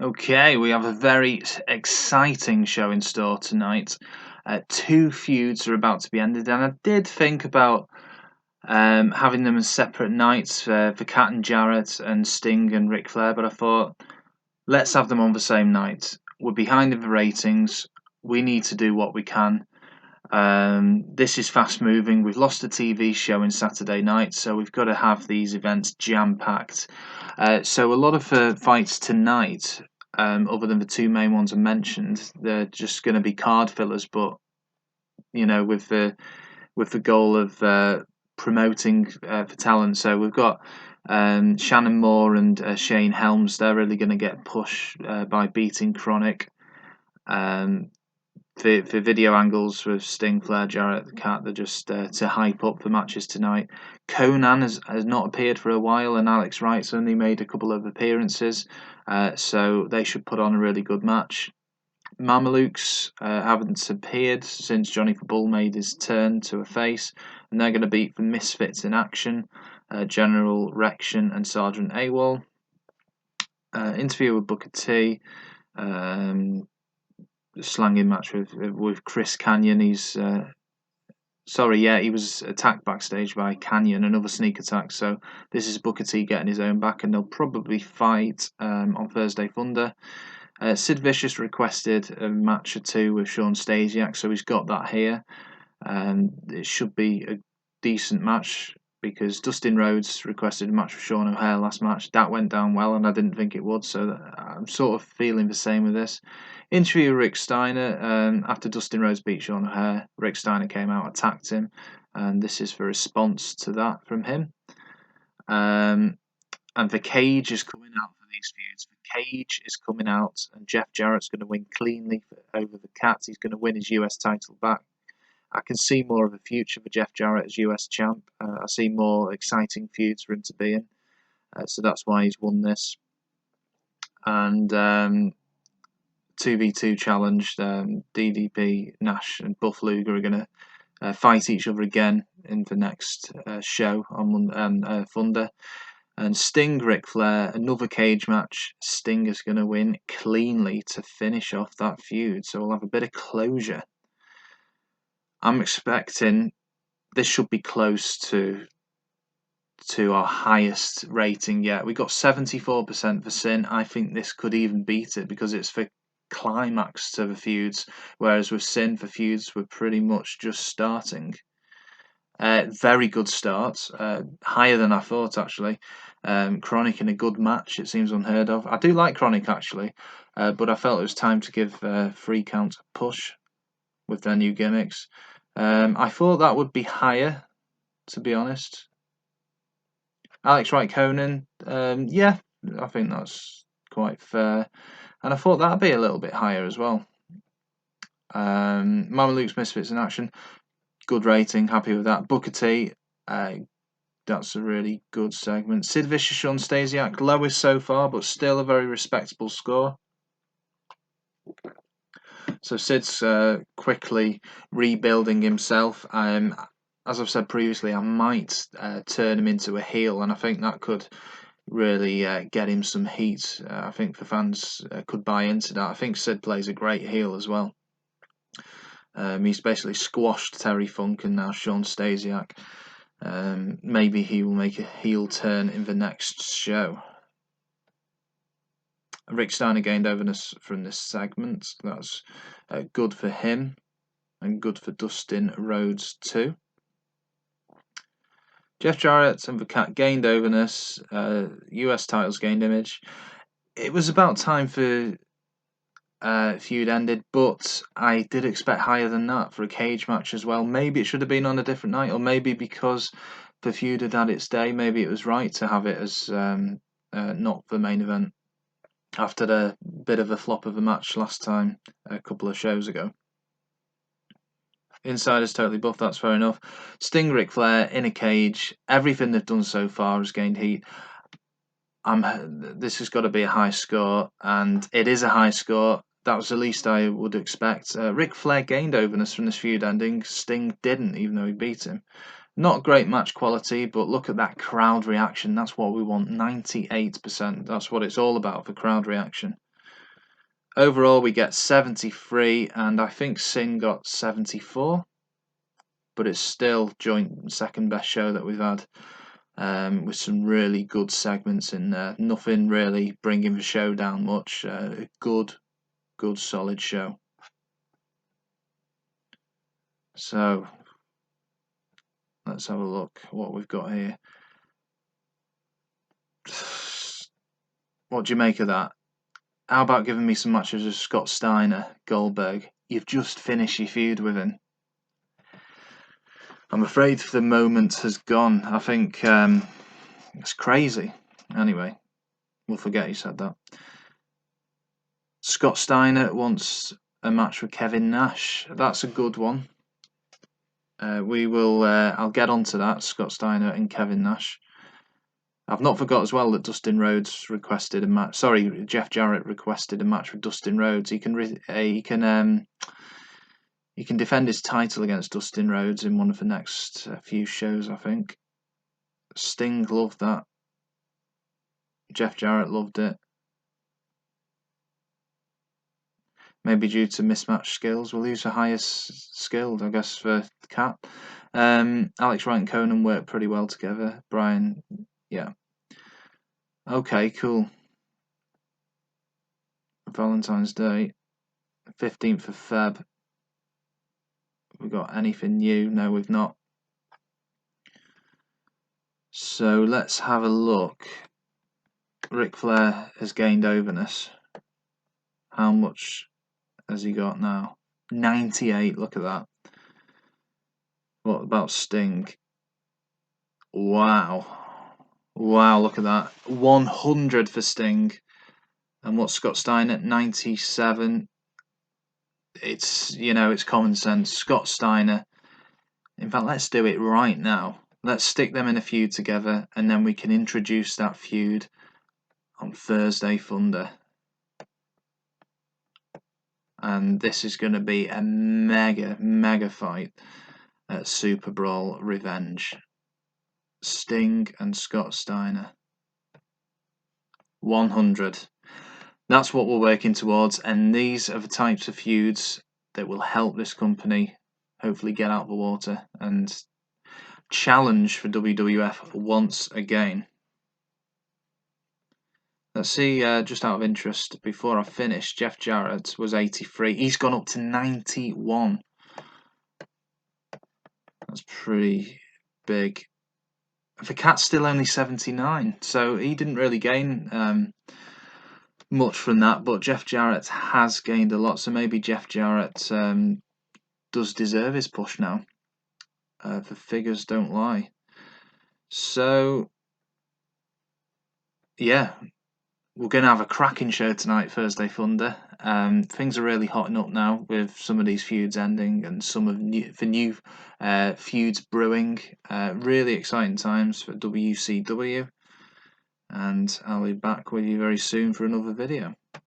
Okay, we have a very exciting show in store tonight. Two feuds are about to be ended, and I did think about having them as separate nights for Cat and Jarrett and Sting and Ric Flair, but I thought let's have them on the same night. We're behind in the ratings. We need to do what we can. This is fast moving. We've lost a TV show in Saturday night, so we've got to have these events jam packed. So a lot of fights tonight, other than the two main ones I mentioned, they're just going to be card fillers. But with the goal of promoting for talent. So we've got Shannon Moore and Shane Helms. They're really going to get pushed by beating Chronic. For video angles with Sting, Flair, Jarrett, the Cat, they're just to hype up the matches tonight. Conan has not appeared for a while, and Alex Wright's only made a couple of appearances, so they should put on a really good match. Mamalukes haven't appeared since Johnny the Bull made his turn to a face, and they're going to beat the Misfits in Action, General Rection and Sergeant AWOL. Interview with Booker T. Slanging match with Chris Canyon. He was attacked backstage by Canyon, another sneak attack. So this is Booker T getting his own back, and they'll probably fight on Thursday Thunder. Sid Vicious requested a match or two with Sean Stasiak, so he's got that here. It should be a decent match because Dustin Rhodes requested a match with Sean O'Haire last match. That went down well, and I didn't think it would, so I'm sort of feeling the same with this. Interview with Rick Steiner. After Dustin Rhodes beat Sean O'Haire, Rick Steiner came out, attacked him, and this is the response to that from him. And the Cage is coming out for these feuds. The Cage is coming out, and Jeff Jarrett's going to win cleanly over the Cat. He's going to win his US title back. I can see more of a future for Jeff Jarrett as US champ. I see more exciting feuds for him to be in. So that's why he's won this. And 2v2 challenge, DDP, Nash and Buff Luger are going to fight each other again in the next show on Thunder. And Sting, Ric Flair, another cage match. Sting is going to win cleanly to finish off that feud. So we'll have a bit of closure. I'm expecting this should be close to our highest rating yet. We got 74% for Sin. I think this could even beat it because it's for climax to the feuds, whereas with Sin, for feuds we're pretty much just starting. Very good start, higher than I thought actually. Chronic in a good match, it seems unheard of. I do like Chronic actually, but I felt it was time to give Free Count a push with their new gimmicks. I thought that would be higher, to be honest. Alex Wright Conan, yeah, I think that's quite fair. And I thought that'd be a little bit higher as well. Mamalukes Misfits in Action, good rating, happy with that. Booker T, that's a really good segment. Sid Vicious, Sean Stasiak, lowest so far, but still a very respectable score. So Sid's quickly rebuilding himself. As I've said previously, I might turn him into a heel, and I think that could really get him some heat. I think the fans could buy into that. I think Sid plays a great heel as well. He's basically squashed Terry Funk and now Sean Stasiak. Maybe he will make a heel turn in the next show. Rick Steiner gained overness from this segment. That's good for him and good for Dustin Rhodes too. Jeff Jarrett and the Cat gained overness. US titles gained image. It was about time for feud ended, but I did expect higher than that for a cage match as well. Maybe it should have been on a different night, or maybe because the feud had had its day, maybe it was right to have it as not the main event after the bit of a flop of a match last time, a couple of shows ago. Insider's totally buff, that's fair enough. Sting, Ric Flair in a cage. Everything they've done so far has gained heat. This has got to be a high score, and it is a high score. That was the least I would expect. Ric Flair gained overness from this feud ending. Sting didn't, even though he beat him. Not great match quality, but look at that crowd reaction. That's what we want, 98%. That's what it's all about, for crowd reaction. overall we get 73, and I think Sin got 74, but it's still joint second best show that we've had, with some really good segments in there. Nothing really bringing the show down much. Good solid show. So let's have a look what we've got here. What do you make of that? How about giving me some matches of Scott Steiner, Goldberg? You've just finished your feud with him. I'm afraid the moment has gone. I think it's crazy. Anyway, we'll forget he said that. Scott Steiner wants a match with Kevin Nash. That's a good one. We will. I'll get onto that. Scott Steiner and Kevin Nash. I've not forgot as well that Dustin Rhodes requested a match. Sorry, Jeff Jarrett requested a match with Dustin Rhodes. He can defend his title against Dustin Rhodes in one of the next few shows, I think. Sting loved that. Jeff Jarrett loved it. Maybe due to mismatched skills. We'll use the highest skilled, I guess, for Cat. Alex Wright and Conan work pretty well together. Brian, yeah. Okay, cool. Valentine's Day, 15th of Feb. We got anything new? No, we've not. So let's have a look. Ric Flair has gained overness. How much has he got now? 98, look at that. What about Sting? Wow, look at that. 100 for Sting. And what's Scott Steiner at 97? It's, it's common sense. Scott Steiner. In fact, let's do it right now. Let's stick them in a feud together, and then we can introduce that feud on Thursday Thunder. And this is going to be a mega fight at Super Brawl Revenge. Sting and Scott Steiner. 100. That's what we're working towards, and these are the types of feuds that will help this company hopefully get out of the water and challenge for WWF once again. Let's see, just out of interest, before I finish, Jeff Jarrett was 83. He's gone up to 91. That's pretty big. The Cat's still only 79, so he didn't really gain much from that, but Jeff Jarrett has gained a lot, so maybe Jeff Jarrett does deserve his push now. The figures don't lie. So, yeah, we're going to have a cracking show tonight, Thursday Thunder. Things are really hotting up now with some of these feuds ending and some of the new feuds brewing. Really exciting times for WCW. And I'll be back with you very soon for another video.